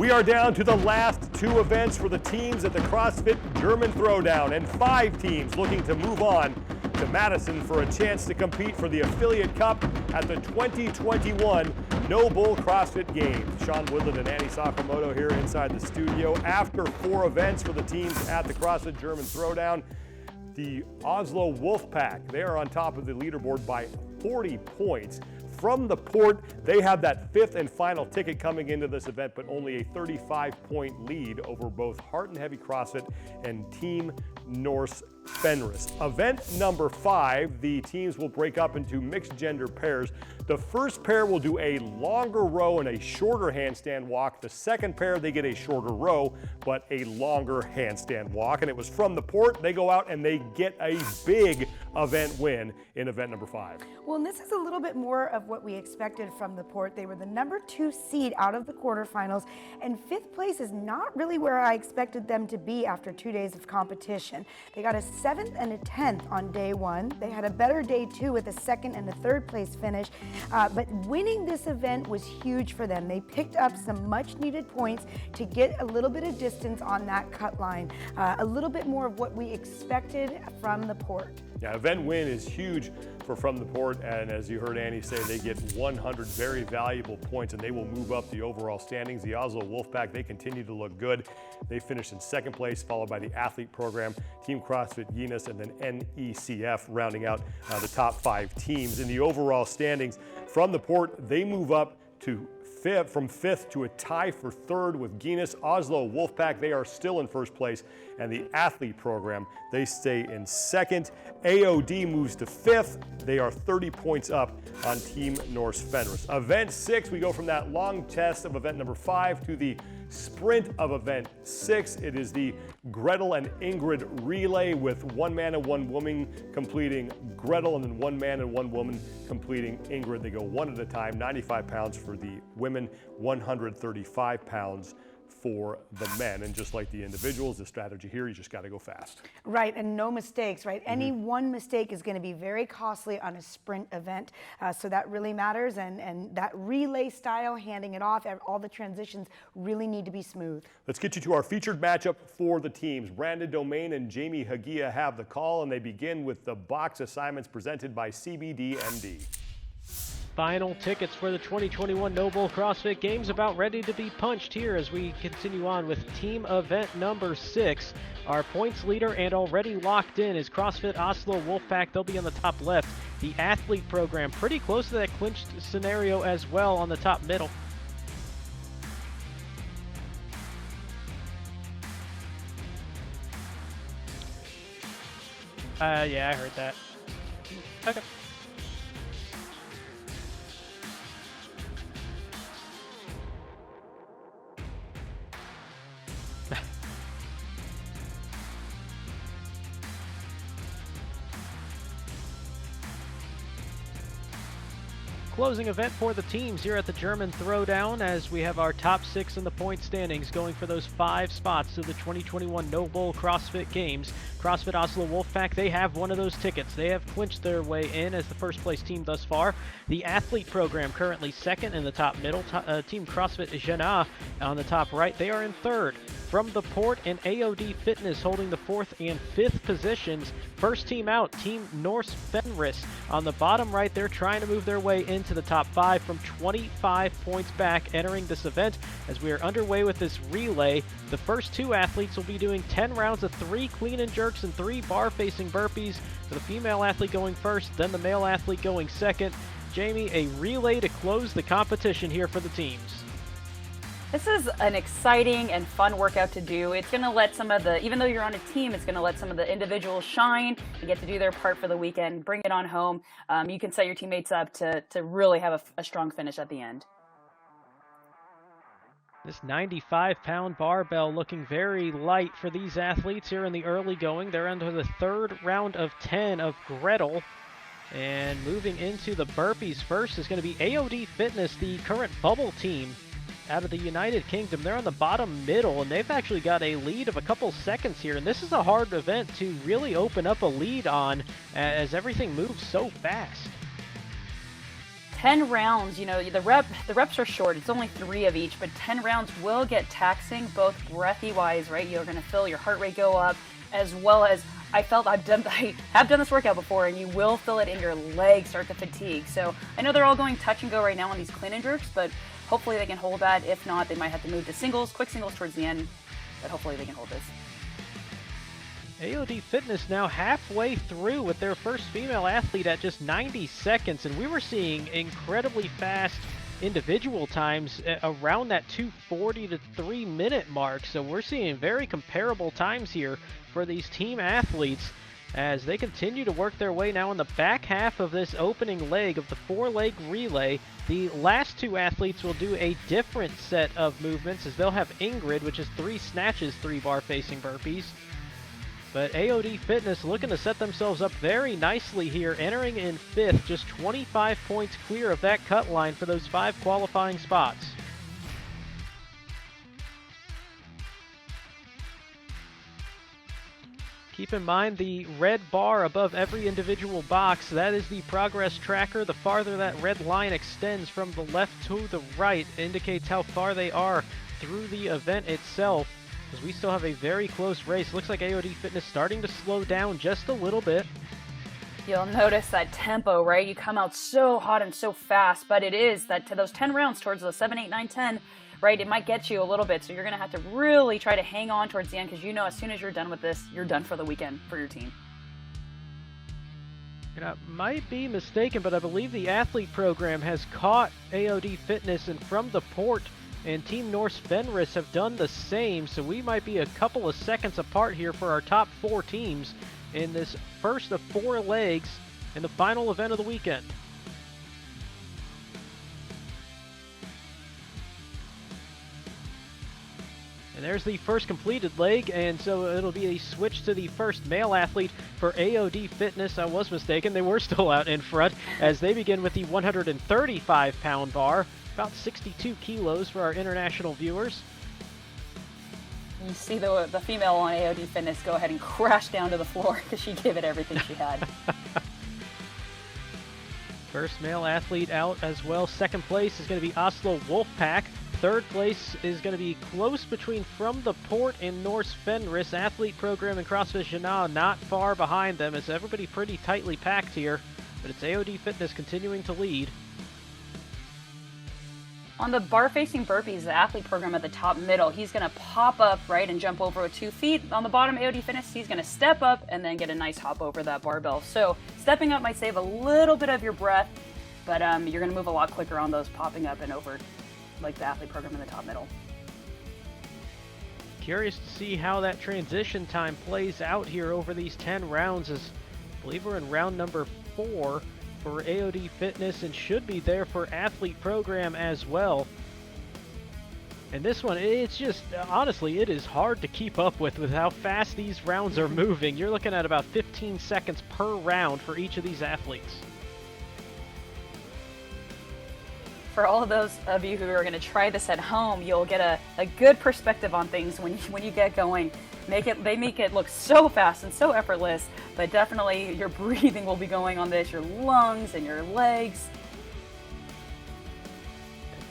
We are down to the last 2 events for the teams at the CrossFit German Throwdown, and 5 teams looking to move on to Madison for a chance to compete for the Affiliate Cup at the 2021 No Bull CrossFit Games. Sean Woodland and Annie Sakamoto here inside the studio. After 4 events for the teams at the CrossFit German Throwdown, the Oslo Wolfpack, they are on top of the leaderboard by 40 points. From the port, they have that 5th and final ticket coming into this event, but only a 35-point lead over both Heart and Heavy CrossFit and Team Norce Fenris. Event number 5, the teams will break up into mixed gender pairs. The first pair will do a longer row and a shorter handstand walk. The second pair, they get a shorter row, but a longer handstand walk. And it was from the port. They go out and they get a big event win in event number 5. Well, and this is a little bit more of what we expected from the port. They were the number 2 seed out of the quarterfinals, and 5th place is not really where I expected them to be after 2 days of competition. They got a 7th and a 10th on day 1. They had a better day 2 with a 2nd and a 3rd place finish, but winning this event was huge for them. They picked up some much needed points to get a little bit of distance on that cut line, a little bit more of what we expected from the port. Yeah, event win is huge for From the Port, and as you heard Annie say, they get 100 very valuable points and they will move up the overall standings. The Oslo Wolfpack, they continue to look good. They finished in 2nd place, followed by the athlete program, Team CrossFit Genas, and then NECF rounding out the top 5 teams. In the overall standings, From the Port, they move up to from 5th to a tie for 3rd with Genas. Oslo Wolfpack, they are still in 1st place, and the athlete program, they stay in 2nd. AOD moves to 5th. They are 30 points up on Team Norce Fenris. Event 6, we go from that long test of event number 5 to the sprint of event 6. It is the Gretel and Ingrid relay with 1 man and 1 woman completing Gretel, and then 1 man and 1 woman completing Ingrid. They go one at a time, 95 pounds for the women, 135 pounds for the men. And just like the individuals, the strategy here, you just got to go fast. Right, and no mistakes, right? Any one mistake is going to be very costly on a sprint event, so that really matters, and that relay style, handing it off, all the transitions really need to be smooth. Let's get you to our featured matchup for the teams. Brandon Domain and Jamie Hagia have the call, and they begin with the box assignments presented by CBDMD. Final tickets for the 2021 No Bull CrossFit Games about ready to be punched here as we continue on with team event number 6. Our points leader and already locked in is CrossFit Oslo Wolfpack. They'll be on the top left. The athlete program pretty close to that clinched scenario as well on the top middle. Yeah, I heard that. Okay. Closing event for the teams here at the German Throwdown as we have our top 6 in the point standings going for those 5 spots to the 2021 No Bull CrossFit Games. CrossFit Oslo Wolfpack, they have one of those tickets. They have clinched their way in as the first place team thus far. The athlete program currently 2nd in the top middle. Team CrossFit Genas on the top right. They are in 3rd. From the port and AOD Fitness holding the 4th and 5th positions. First team out, Team Norce Fenris on the bottom right. They're trying to move their way into the top 5 from 25 points back entering this event as we are underway with this relay. The first 2 athletes will be doing 10 rounds of 3 clean and jerks and 3 bar facing burpees. For the female athlete going first, then the male athlete going second. Jamie, a relay to close the competition here for the teams. This is an exciting and fun workout to do. It's going to let some of the, even though you're on a team, it's going to let some of the individuals shine and get to do their part for the weekend, bring it on home. You can set your teammates up to really have a strong finish at the end. This 95-pound barbell looking very light for these athletes here in the early going. They're into the 3rd round of 10 of Gretel. And moving into the burpees first is going to be AOD Fitness, the current bubble team out of the United Kingdom. They're on the bottom middle, and they've actually got a lead of a couple seconds here. And this is a hard event to really open up a lead on as everything moves so fast. 10 rounds, you know, the reps are short. It's only 3 of each, but 10 rounds will get taxing, both breathy wise, right? You're going to feel your heart rate go up, as well as I have done this workout before, and you will feel it in your legs start to fatigue. So I know they're all going touch and go right now on these clean and jerks, but hopefully they can hold that. If not, they might have to move to singles, quick singles towards the end, but hopefully they can hold this. AOD Fitness now halfway through with their first female athlete at just 90 seconds, and we were seeing incredibly fast individual times around that 2:40 to 3-minute mark. So we're seeing very comparable times here for these team athletes as they continue to work their way now in the back half of this opening leg of the 4-leg relay. The last 2 athletes will do a different set of movements as they'll have Ingrid, which is 3 snatches, 3 bar facing burpees. But AOD Fitness looking to set themselves up very nicely here, entering in 5th, just 25 points clear of that cut line for those 5 qualifying spots. Keep in mind the red bar above every individual box, that is the progress tracker. The farther that red line extends from the left to the right indicates how far they are through the event itself, as we still have a very close race. Looks like AOD Fitness starting to slow down just a little bit. You'll notice that tempo, right? You come out so hot and so fast, but it is that to those 10 rounds towards the 7, 8, 9, 10, right? It might get you a little bit, so you're going to have to really try to hang on towards the end, because you know as soon as you're done with this, you're done for the weekend for your team. And I might be mistaken, but I believe the athlete program has caught AOD Fitness, and from the port and Team Norce Fenris have done the same, so we might be a couple of seconds apart here for our top 4 teams in this first of 4 legs in the final event of the weekend. And there's the first completed leg, and so it'll be a switch to the first male athlete for AOD Fitness. I was mistaken, they were still out in front as they begin with the 135-pound bar. About 62 kilos for our international viewers. You see the female on AOD Fitness go ahead and crash down to the floor because she gave it everything she had. First male athlete out as well. Second place is going to be Oslo Wolfpack. Third place is going to be close between From the Port and Norce Fenris. Athlete program and CrossFit Genas not far behind them, as everybody pretty tightly packed here. But it's AOD Fitness continuing to lead. On the bar-facing burpees, the athlete program at the top middle, he's going to pop up, right, and jump over with 2 feet. On the bottom, AOD Fitness, he's going to step up and then get a nice hop over that barbell. So stepping up might save a little bit of your breath, but you're going to move a lot quicker on those popping up and over, like the athlete program in the top middle. Curious to see how that transition time plays out here over these 10 rounds, as I believe we're in round number 4. For AOD Fitness, and should be there for athlete program as well. And this one, it's just, honestly, it is hard to keep up with how fast these rounds are moving. You're looking at about 15 seconds per round for each of these athletes. For all of those of you who are going to try this at home, you'll get a good perspective on things when you get going. They make it look so fast and so effortless, but definitely your breathing will be going on this, your lungs and your legs.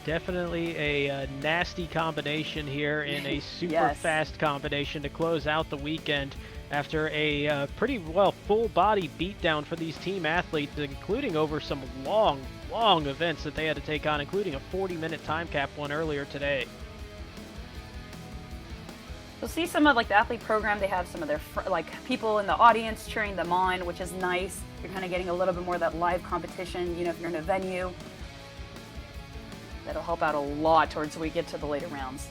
Definitely a nasty combination here, and a super fast combination to close out the weekend after a pretty well full body beatdown for these team athletes, including over some long events that they had to take on, including a 40-minute time cap one earlier today. You'll see some of the athlete program, they have some of their people in the audience cheering them on, which is nice. You're kind of getting a little bit more of that live competition, you know, if you're in a venue. That'll help out a lot towards we get to the later rounds.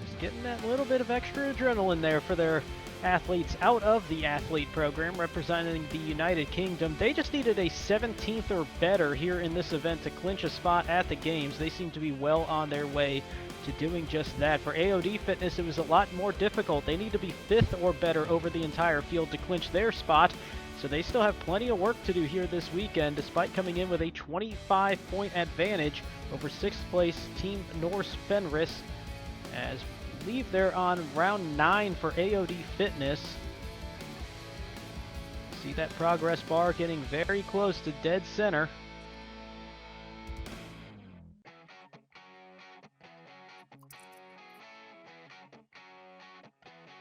Just getting that little bit of extra adrenaline there for their athletes out of the athlete program representing the United Kingdom. They just needed a 17th or better here in this event to clinch a spot at the games. They seem to be well on their way to doing just that. For AOD Fitness, it was a lot more difficult. They need to be 5th or better over the entire field to clinch their spot, so they still have plenty of work to do here this weekend, despite coming in with a 25-point advantage over 6th place Team Norce Fenris, as I believe they're on round 9 for AOD Fitness. See that progress bar getting very close to dead center.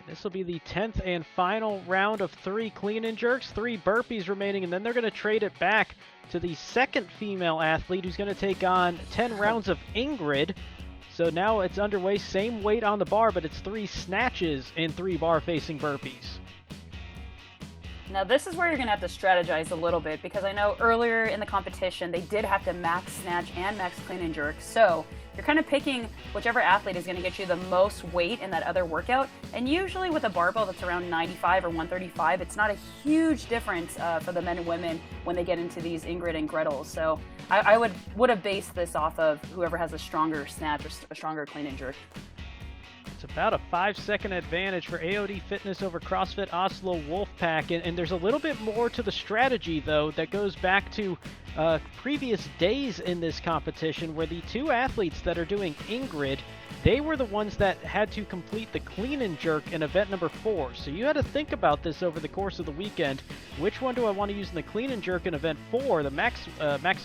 This will be the 10th and final round of 3 clean and jerks, 3 burpees remaining, and then they're going to trade it back to the second female athlete who's going to take on 10 rounds of Ingrid. So now it's underway, same weight on the bar, but it's 3 snatches and 3 bar-facing burpees. Now this is where you're going to have to strategize a little bit, because I know earlier in the competition they did have to max snatch and max clean and jerk. So you're kind of picking whichever athlete is going to get you the most weight in that other workout. And usually with a barbell that's around 95 or 135, it's not a huge difference for the men and women when they get into these Ingrid and Gretels. So I would have based this off of whoever has a stronger snatch or a stronger clean and jerk. It's about a 5-second advantage for AOD Fitness over CrossFit Oslo Wolfpack, and there's a little bit more to the strategy, though, that goes back to previous days in this competition, where the 2 athletes that are doing Ingrid, they were the ones that had to complete the clean and jerk in event number 4. So you had to think about this over the course of the weekend. Which one do I want to use in the clean and jerk in event 4, the max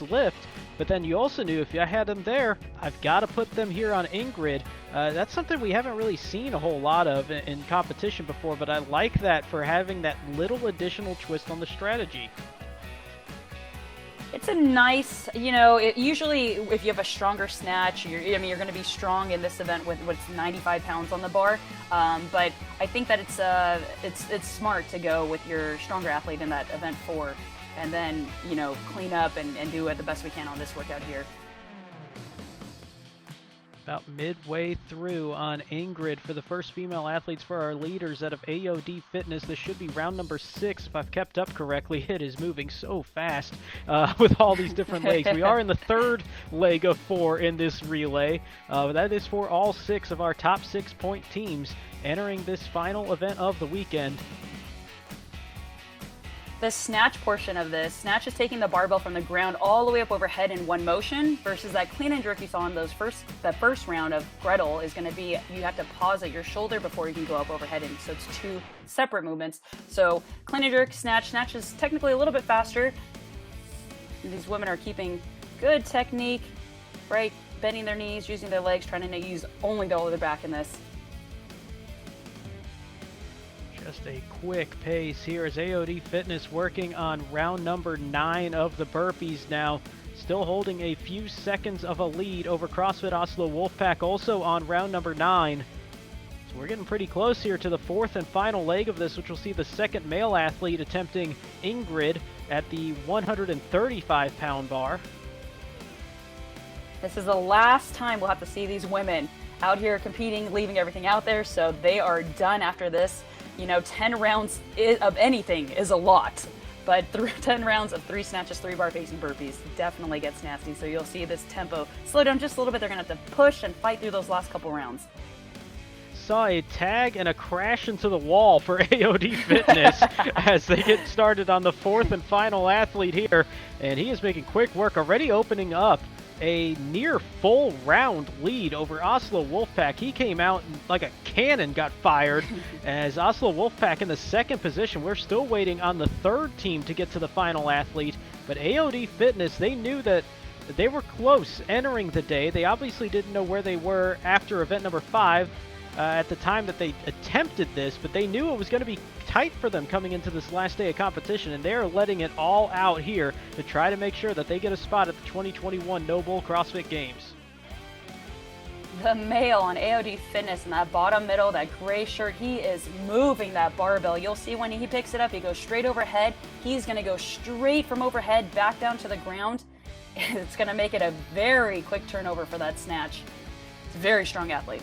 lift? But then you also knew if I had them there, I've got to put them here on Ingrid. That's something we haven't really seen a whole lot of in competition before, but I like that for having that little additional twist on the strategy. It's a nice, usually if you have a stronger snatch, you're going to be strong in this event with what's 95 pounds on the bar. But I think that it's smart to go with your stronger athlete in that event 4, and then, clean up and do it the best we can on this workout here. About midway through on Ingrid for the first female athletes for our leaders out of AOD Fitness. This should be round number 6, if I've kept up correctly. It is moving so fast with all these different legs. We are in the 3rd leg of 4 in this relay. That is for all 6 of our top 6-point teams entering this final event of the weekend. The snatch portion of this, snatch is taking the barbell from the ground all the way up overhead in one motion, versus that clean and jerk you saw in that first round of Gretel is going to be, you have to pause at your shoulder before you can go up overhead, and so it's 2 separate movements. So clean and jerk, snatch is technically a little bit faster. These women are keeping good technique, right? Bending their knees, using their legs, trying to use only the lower back in this. Just a quick pace here as AOD Fitness working on round number 9 of the burpees now. Still holding a few seconds of a lead over CrossFit Oslo Wolfpack, also on round number 9. So we're getting pretty close here to the 4th and final leg of this, which will see the second male athlete attempting Ingrid at the 135-pound bar. This is the last time we'll have to see these women out here competing, leaving everything out there, so they are done after this. 10 rounds of anything is a lot, but 10 rounds of 3 snatches, 3 bar-facing burpees definitely gets nasty. So you'll see this tempo slow down just a little bit. They're going to have to push and fight through those last couple rounds. Saw a tag and a crash into the wall for AOD Fitness as they get started on the 4th and final athlete here, and he is making quick work, already opening up a near full round lead over Oslo Wolfpack. He came out like a cannon, got fired, as Oslo Wolfpack in the 2nd position. We're still waiting on the 3rd team to get to the final athlete, but AOD Fitness, they knew that they were close entering the day. They obviously didn't know where they were after event number 5 at the time that they attempted this, but they knew it was going to be tight for them coming into this last day of competition, and they're letting it all out here to try to make sure that they get a spot at the 2021 No Bull CrossFit Games. The male on AOD Fitness in that bottom middle, that gray shirt, he is moving that barbell. You'll see when he picks it up, he goes straight overhead. He's going to go straight from overhead back down to the ground. It's going to make it a very quick turnover for that snatch. It's a very strong athlete.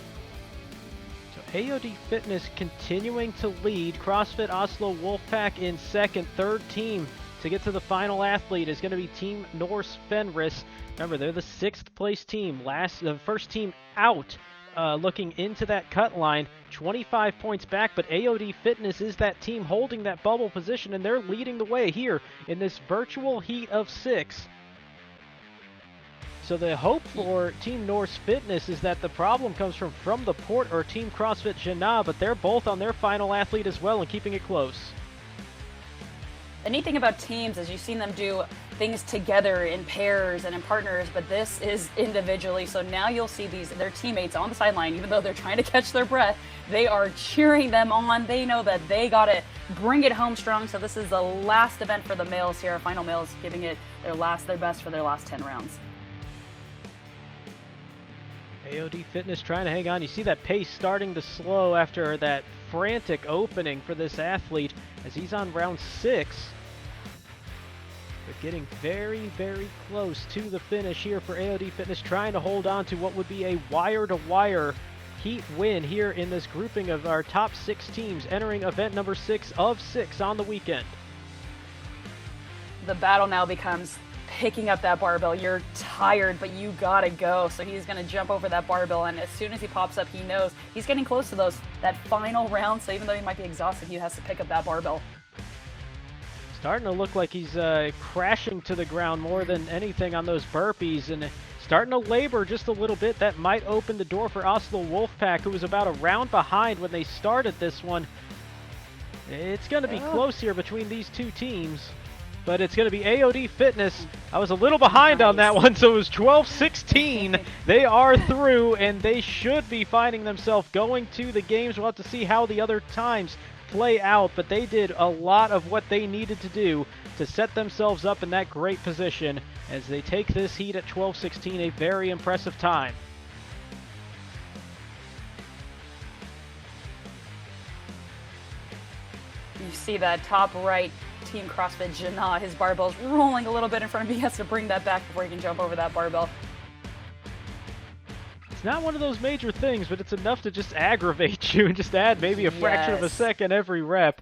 AOD Fitness continuing to lead. CrossFit Oslo Wolfpack in 2nd. 3rd team to get to the final athlete is going to be Team Norce Fenris. Remember, they're the 6th place team. The first team out, looking into that cut line. 25 points back, but AOD Fitness is that team holding that bubble position, and they're leading the way here in this virtual heat of 6. So the hope for Team Norce Fitness is that the problem comes from the port or Team CrossFit Genas, but they're both on their final athlete as well and keeping it close. The neat thing about teams is you've seen them do things together in pairs and in partners, but this is individually. So now you'll see their teammates on the sideline, even though they're trying to catch their breath, they are cheering them on. They know that they got to bring it home strong. So this is the last event for the males here, our final males, giving it their best for their last 10 rounds. AOD Fitness trying to hang on. You see that pace starting to slow after that frantic opening for this athlete as he's on round 6. But getting very, very close to the finish here for AOD Fitness, trying to hold on to what would be a wire-to-wire heat win here in this grouping of our top 6 teams entering event number 6 of 6 on the weekend. The battle now becomes picking up that barbell. You're tired, but you gotta go. So he's gonna jump over that barbell, and as soon as he pops up, he knows he's getting close to that final round. So even though he might be exhausted, he has to pick up that barbell. Starting to look like he's crashing to the ground more than anything on those burpees, and starting to labor just a little bit. That might open the door for Oslo Wolfpack, who was about a round behind when they started this one. It's going to be close here between these two teams, but it's going to be AOD Fitness. I was a little behind on that one, so it was 12-16. They are through, and they should be finding themselves going to the games. We'll have to see how the other times play out, but they did a lot of what they needed to do to set themselves up in that great position as they take this heat at 12-16, a very impressive time. You see that top right, Team CrossFit Genas, his barbell's rolling a little bit in front of him. He has to bring that back before he can jump over that barbell. It's not one of those major things, but it's enough to just aggravate you and just add maybe a fraction of a second every rep.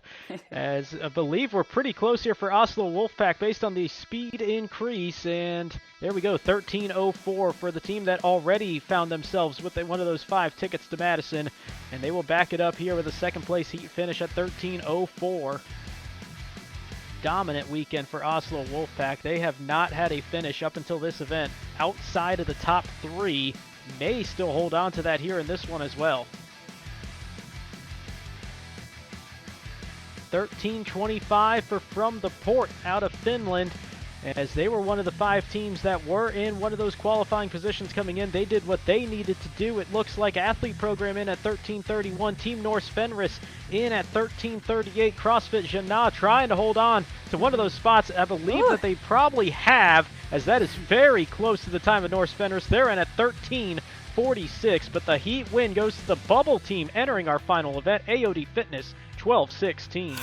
As I believe we're pretty close here for Oslo Wolfpack based on the speed increase. And there we go, 13:04 for the team that already found themselves with one of those 5 tickets to Madison. And they will back it up here with a second place heat finish at 13:04. Dominant weekend for Oslo Wolfpack. They have not had a finish up until this event outside of the top 3. May still hold on to that here in this one as well. 13:25 for From the Port out of Finland, as they were one of the 5 teams that were in one of those qualifying positions coming in. They did what they needed to do. It looks like Athlete Program in at 13:31, Team Norce Fenris in at 13:38, CrossFit Genas trying to hold on to one of those spots. I believe that they probably have, as that is very close to the time of Norce Fenris. They're in at 13:46, but the heat win goes to the bubble team entering our final event, AOD Fitness, 12:16.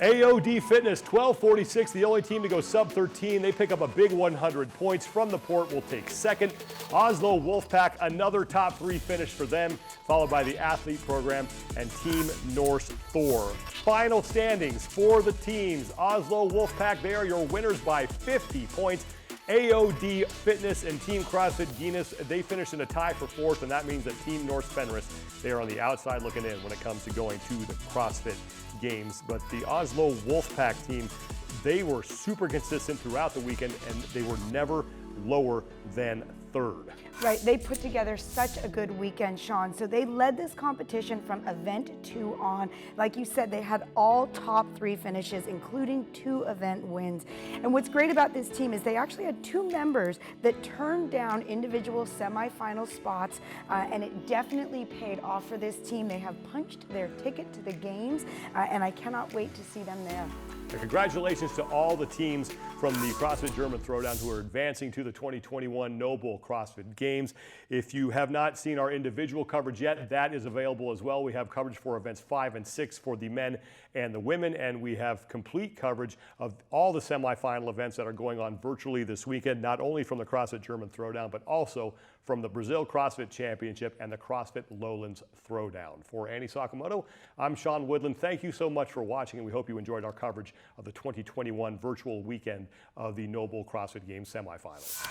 AOD Fitness, 12:46, the only team to go sub-13. They pick up a big 100 points. From the Port will take second. Oslo Wolfpack, another top 3 finish for them, followed by the Athlete Program and Team Norce Thor. Final standings for the teams. Oslo Wolfpack, they are your winners by 50 points. AOD Fitness and Team CrossFit Genas, they finished in a tie for 4th, and that means that Team Norce Fenris, they are on the outside looking in when it comes to going to the CrossFit Games. But the Oslo Wolfpack team, they were super consistent throughout the weekend, and they were never lower than 3rd. Right, they put together such a good weekend, Sean. So they led this competition from event 2 on. Like you said, they had all top 3 finishes, including 2 event wins. And what's great about this team is they actually had 2 members that turned down individual semifinal spots, and it definitely paid off for this team. They have punched their ticket to the games, and I cannot wait to see them there. Congratulations to all the teams from the CrossFit German Throwdown who are advancing to the 2021 Noble CrossFit Games. If you have not seen our individual coverage yet, that is available as well. We have coverage for events 5 and 6 for the men and the women, and we have complete coverage of all the semifinal events that are going on virtually this weekend, not only from the CrossFit German Throwdown, but also from the Brazil CrossFit Championship and the CrossFit Lowlands Throwdown. For Annie Sakamoto, I'm Sean Woodland. Thank you so much for watching, and we hope you enjoyed our coverage of the 2021 virtual weekend of the Noble CrossFit Games semifinals.